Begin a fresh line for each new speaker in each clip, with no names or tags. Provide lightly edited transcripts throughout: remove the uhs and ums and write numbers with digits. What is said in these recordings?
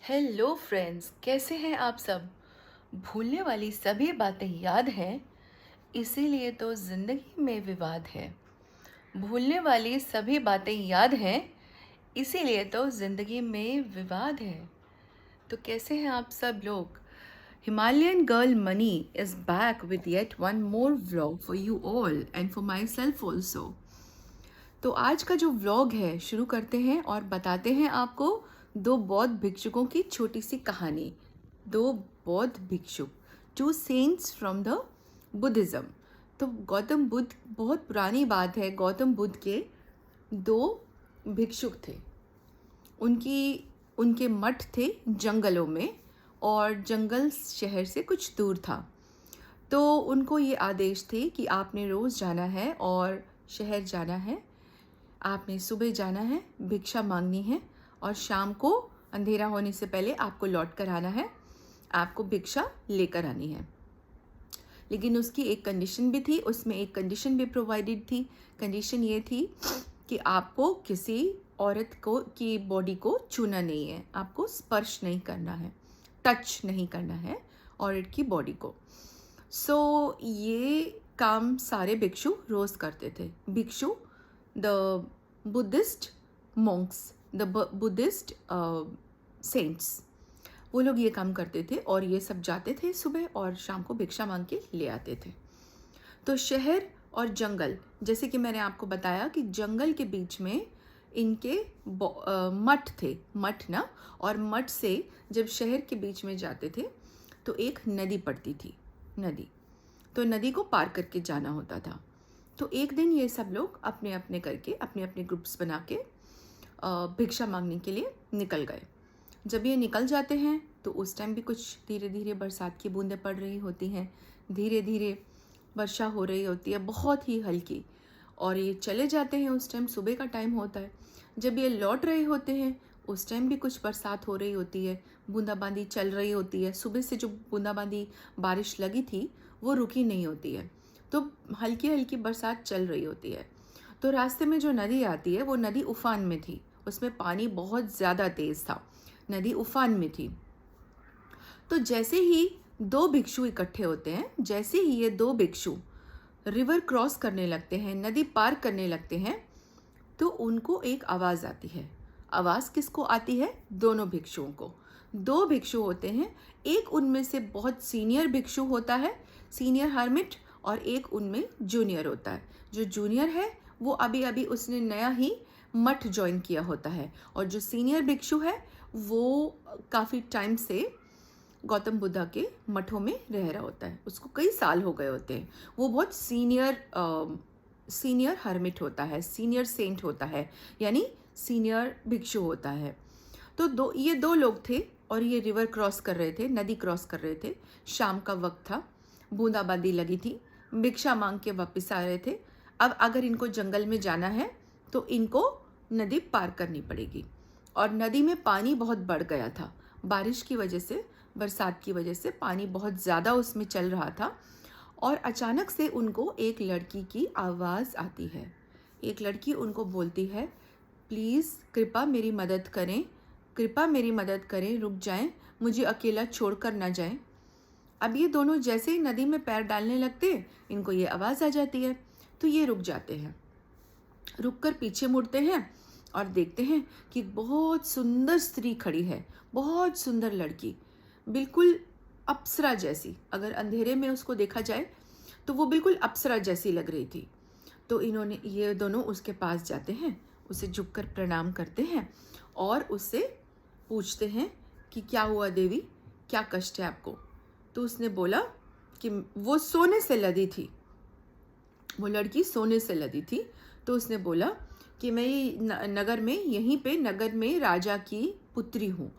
Hello friends, कैसे हैं आप सब। भूलने वाली सभी बातें याद हैं, इसीलिए तो ज़िंदगी में विवाद है। भूलने वाली सभी बातें याद हैं, इसीलिए तो ज़िंदगी में विवाद है। तो कैसे हैं आप सब लोग। Himalayan girl money is back with yet one more vlog for you all and for my self also. तो आज का जो व्लॉग है शुरू करते हैं और बताते हैं आपको दो बौद्ध भिक्षुकों की छोटी सी कहानी। दो बौद्ध भिक्षुक, two cents from the Buddhism. तो गौतम बुद्ध, बहुत पुरानी बात है, गौतम बुद्ध के दो भिक्षुक थे। उनके मठ थे जंगलों में, और जंगल शहर से कुछ दूर था। तो उनको ये आदेश थे कि आपने रोज़ जाना है और शहर जाना है। आपने सुबह जाना है, भिक्षा मांगनी है, और शाम को अंधेरा होने से पहले आपको लौट कर आना है, आपको भिक्षा लेकर आनी है। लेकिन उसकी एक कंडीशन भी थी, उसमें एक कंडीशन भी प्रोवाइडेड थी। कंडीशन ये थी कि आपको किसी औरत को की बॉडी को छूना नहीं है, आपको स्पर्श नहीं करना है, टच नहीं करना है औरत की बॉडी को। सो ये काम सारे भिक्षु रोज़ करते थे। भिक्षु, the Buddhist monks, the Buddhist saints, वो लोग ये काम करते थे और ये सब जाते थे सुबह और शाम को भिक्षा मांग के ले आते थे। तो शहर और जंगल, जैसे कि मैंने आपको बताया कि जंगल के बीच में इनके मठ थे, मठ ना, और मठ से जब शहर के बीच में जाते थे तो एक नदी पड़ती थी, नदी। तो नदी को पार करके जाना होता था। तो एक दिन ये सब लोग अपने अपने करके, अपने अपने ग्रुप्स बना के भिक्षा मांगने के लिए निकल गए। जब ये निकल जाते हैं तो उस टाइम भी कुछ धीरे धीरे बरसात की बूंदें पड़ रही होती हैं, धीरे धीरे वर्षा हो रही होती है, बहुत ही हल्की। और ये चले जाते हैं, उस टाइम सुबह का टाइम होता है। जब ये लौट रहे होते हैं उस टाइम भी कुछ बरसात हो रही होती है, बूंदाबांदी चल रही होती है। सुबह से जो बूंदाबांदी बारिश लगी थी वो रुकी नहीं होती है, तो हल्की हल्की बरसात चल रही होती है। तो रास्ते में जो नदी आती है वो नदी उफान में थी, उसमें पानी बहुत ज़्यादा तेज़ था, नदी उफान में थी। तो जैसे ही दो भिक्षु इकट्ठे होते हैं, जैसे ही ये दो भिक्षु रिवर क्रॉस करने लगते हैं, नदी पार करने लगते हैं, तो उनको एक आवाज़ आती है। आवाज़ किसको आती है? दोनों भिक्षुओं को। दो भिक्षु होते हैं, एक उनमें से बहुत सीनियर भिक्षु होता है, सीनियर हर्मिट, और एक उनमें जूनियर होता है। जो जूनियर है वो अभी अभी उसने नया ही मठ ज्वाइन किया होता है, और जो सीनियर भिक्षु है वो काफ़ी टाइम से गौतम बुद्धा के मठों में रह रहा होता है, उसको कई साल हो गए होते हैं। वो बहुत सीनियर हर्मिट होता है, सीनियर सेंट होता है, यानी सीनियर भिक्षु होता है। तो ये दो लोग थे और ये रिवर क्रॉस कर रहे थे, नदी क्रॉस कर रहे थे। शाम का वक्त था, बूंदाबांदी लगी थी, भिक्षा मांग के वापस आ रहे थे। अब अगर इनको जंगल में जाना है तो इनको नदी पार करनी पड़ेगी, और नदी में पानी बहुत बढ़ गया था बारिश की वजह से, बरसात की वजह से पानी बहुत ज़्यादा उसमें चल रहा था। और अचानक से उनको एक लड़की की आवाज़ आती है। एक लड़की उनको बोलती है, प्लीज़ कृपा मेरी मदद करें, कृपा मेरी मदद करें, रुक जाएं, मुझे अकेला छोड़कर ना जाएं। अब ये दोनों जैसे ही नदी में पैर डालने लगते हैं, इनको ये आवाज़ आ जाती है, तो ये रुक जाते हैं। रुक कर पीछे मुड़ते हैं और देखते हैं कि बहुत सुंदर स्त्री खड़ी है, बहुत सुंदर लड़की, बिल्कुल अप्सरा जैसी। अगर अंधेरे में उसको देखा जाए तो वो बिल्कुल अप्सरा जैसी लग रही थी। तो ये दोनों उसके पास जाते हैं, उसे झुककर प्रणाम करते हैं और उससे पूछते हैं कि क्या हुआ देवी, क्या कष्ट है आपको। तो उसने बोला कि वो सोने से लदी थी, वो लड़की सोने से लदी थी। तो उसने बोला कि मैं नगर में, यहीं पे नगर में राजा की पुत्री हूँ।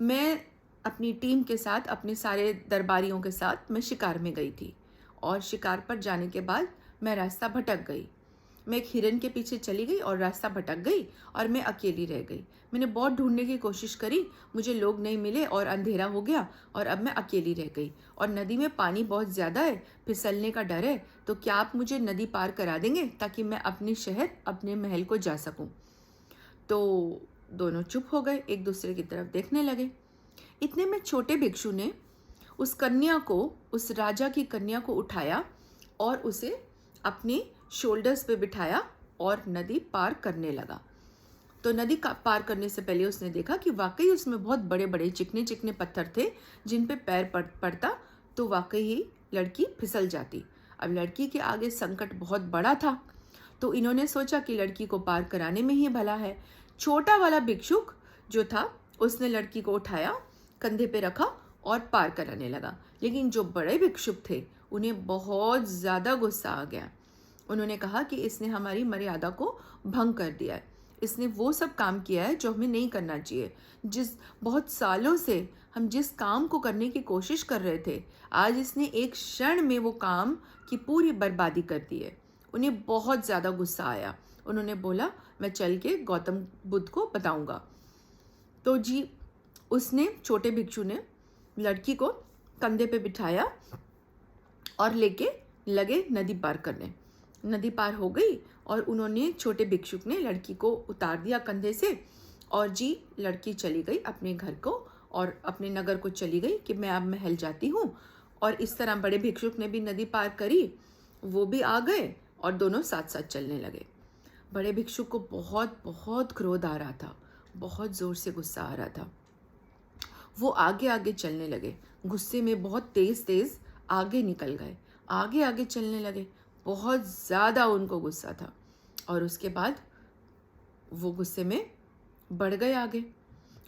मैं अपनी टीम के साथ, अपने सारे दरबारियों के साथ मैं शिकार में गई थी, और शिकार पर जाने के बाद मैं रास्ता भटक गई। मैं एक हिरन के पीछे चली गई और रास्ता भटक गई और मैं अकेली रह गई। मैंने बहुत ढूंढने की कोशिश करी, मुझे लोग नहीं मिले और अंधेरा हो गया और अब मैं अकेली रह गई। और नदी में पानी बहुत ज़्यादा है, फिसलने का डर है, तो क्या आप मुझे नदी पार करा देंगे ताकि मैं अपने शहर, अपने महल को जा सकूं। तो दोनों चुप हो गए, एक दूसरे की तरफ देखने लगे। इतने में छोटे भिक्षु ने उस कन्या को, उस राजा की कन्या को उठाया और उसे अपने शोल्डर्स पे बिठाया और नदी पार करने लगा। तो नदी का पार करने से पहले उसने देखा कि वाकई उसमें बहुत बड़े बड़े चिकने चिकने पत्थर थे, जिन पे पैर पड़ता तो वाकई ही लड़की फिसल जाती। अब लड़की के आगे संकट बहुत बड़ा था, तो इन्होंने सोचा कि लड़की को पार कराने में ही भला है। छोटा वाला भिक्षुक जो था उसने लड़की को उठाया, कंधे पे रखा और पार कराने लगा। लेकिन जो बड़े भिक्षुक थे उन्हें बहुत ज़्यादा गुस्सा आ गया। उन्होंने कहा कि इसने हमारी मर्यादा को भंग कर दिया है, इसने वो सब काम किया है जो हमें नहीं करना चाहिए। जिस बहुत सालों से हम जिस काम को करने की कोशिश कर रहे थे, आज इसने एक क्षण में वो काम की पूरी बर्बादी कर दी है। उन्हें बहुत ज़्यादा गुस्सा आया। उन्होंने बोला, मैं चल के गौतम बुद्ध को बताऊंगा। तो जी उसने, छोटे भिक्षु ने लड़की को कंधे पे बिठाया और लेके लगे नदी पार करने। नदी पार हो गई और उन्होंने, छोटे भिक्षुक ने लड़की को उतार दिया कंधे से और जी लड़की चली गई अपने घर को और अपने नगर को चली गई कि मैं अब महल जाती हूँ। और इस तरह बड़े भिक्षुक ने भी नदी पार करी, वो भी आ गए और दोनों साथ साथ चलने लगे। बड़े भिक्षुक को बहुत बहुत क्रोध आ रहा था, बहुत ज़ोर से गुस्सा आ रहा था। वो आगे आगे चलने लगे, गुस्से में बहुत तेज़ तेज़ आगे निकल गए, आगे आगे चलने लगे। बहुत ज़्यादा उनको गुस्सा था और उसके बाद वो गुस्से में बढ़ गए आगे।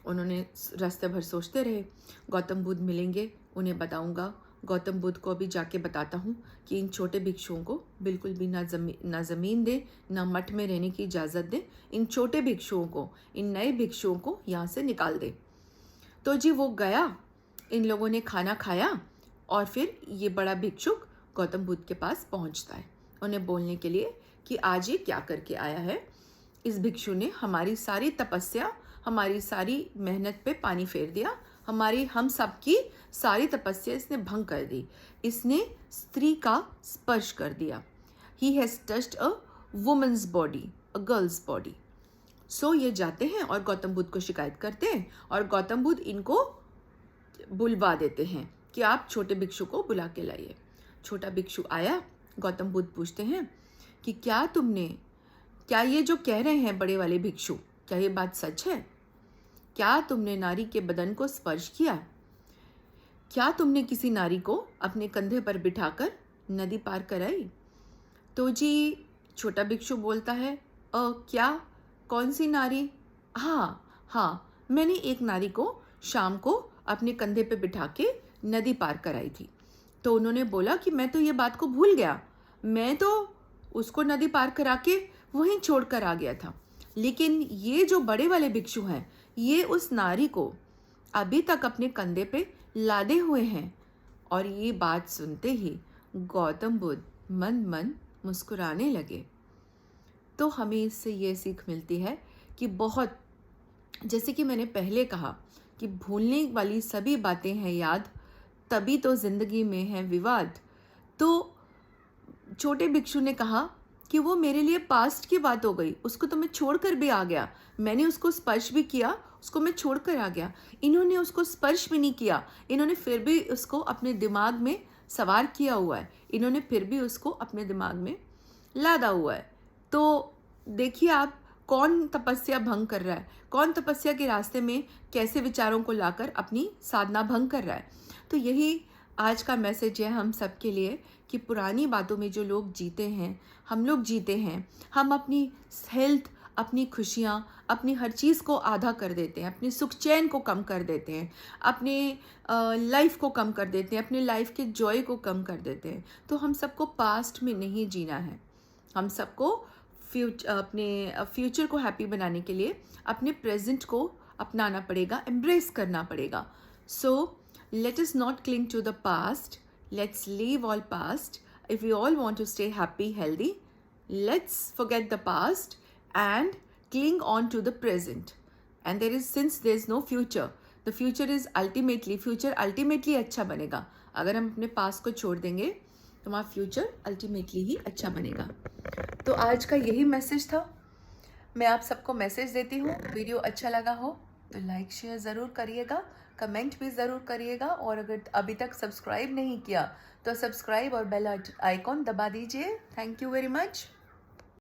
उन्होंने रास्ते भर सोचते रहे, गौतम बुद्ध मिलेंगे, उन्हें बताऊंगा। गौतम बुद्ध को अभी जाके बताता हूँ कि इन छोटे भिक्षुओं को बिल्कुल भी ना ज़मीन दे, ना मठ में रहने की इजाज़त दे। इन छोटे भिक्षुओं को, इन नए भिक्षुओं को यहाँ से निकाल दे। तो जी वो गया, इन लोगों ने खाना खाया और फिर ये बड़ा भिक्षुक गौतम बुद्ध के पास पहुँचता है उन्हें बोलने के लिए कि आज ये क्या करके आया है। इस भिक्षु ने हमारी सारी तपस्या, हमारी सारी मेहनत पे पानी फेर दिया, हम सब की सारी तपस्या इसने भंग कर दी। इसने स्त्री का स्पर्श कर दिया। He has touched a woman's body, a girl's body. So ये जाते हैं और गौतम बुद्ध को शिकायत करते हैं और गौतम बुद्ध इनको बुलवा देते हैं कि आप छोटे भिक्षु को बुला के लाइए। छोटा भिक्षु आया, गौतम बुद्ध पूछते हैं कि क्या ये जो कह रहे हैं बड़े वाले भिक्षु, क्या ये बात सच है? क्या तुमने नारी के बदन को स्पर्श किया? क्या तुमने किसी नारी को अपने कंधे पर बिठाकर नदी पार कराई? तो जी छोटा भिक्षु बोलता है, क्या? कौन सी नारी? हाँ, मैंने एक नारी को शाम को अपने कंधे पे बिठा के नदी पार कराई थी। तो उन्होंने बोला कि मैं तो ये बात को भूल गया, मैं तो उसको नदी पार करा के वहीं छोड़ कर आ गया था। लेकिन ये जो बड़े वाले भिक्षु हैं, ये उस नारी को अभी तक अपने कंधे पे लादे हुए हैं। और ये बात सुनते ही गौतम बुद्ध मन मन मुस्कुराने लगे। तो हमें इससे ये सीख मिलती है कि बहुत, जैसे कि मैंने पहले कहा कि भूलने वाली सभी बातें हैं याद, तभी तो जिंदगी में है विवाद। तो छोटे भिक्षु ने कहा कि वो मेरे लिए पास्ट की बात हो गई, उसको तो मैं छोड़कर भी आ गया, मैंने उसको स्पर्श भी किया, उसको मैं छोड़कर आ गया। इन्होंने उसको स्पर्श भी नहीं किया, इन्होंने फिर भी उसको अपने दिमाग में सवार किया हुआ है, इन्होंने फिर भी उसको अपने दिमाग में लादा हुआ है। तो देखिए आप, कौन तपस्या भंग कर रहा है, कौन तपस्या के रास्ते में कैसे विचारों को लाकर अपनी साधना भंग कर रहा है। तो यही आज का मैसेज है हम सब के लिए कि पुरानी बातों में जो लोग जीते हैं, हम लोग जीते हैं, हम अपनी हेल्थ, अपनी खुशियाँ, अपनी हर चीज़ को आधा कर देते हैं, अपने सुख चैन को कम कर देते हैं, अपने लाइफ को कम कर देते हैं, अपने लाइफ के जॉय को कम कर देते हैं। तो हम सबको पास्ट में नहीं जीना है, हम सबको अपने फ्यूचर को हैप्पी बनाने के लिए अपने प्रेजेंट को अपनाना पड़ेगा, एम्ब्रेस करना पड़ेगा। सो let us not cling to the past. Let's leave all past. If we all want to stay happy, healthy, let's forget the past and cling on to the present. And since there is no future, the future ultimately अच्छा बनेगा। अगर हम अपने past को छोड़ देंगे तो हमारा फ्यूचर अल्टीमेटली ही अच्छा बनेगा। तो आज का यही मैसेज था। मैं आप सबको मैसेज देती हूँ, वीडियो अच्छा लगा हो तो लाइक शेयर ज़रूर करिएगा, कमेंट भी ज़रूर करिएगा, और अगर अभी तक सब्सक्राइब नहीं किया तो सब्सक्राइब और बेल आइकॉन दबा दीजिए। Thank you very much.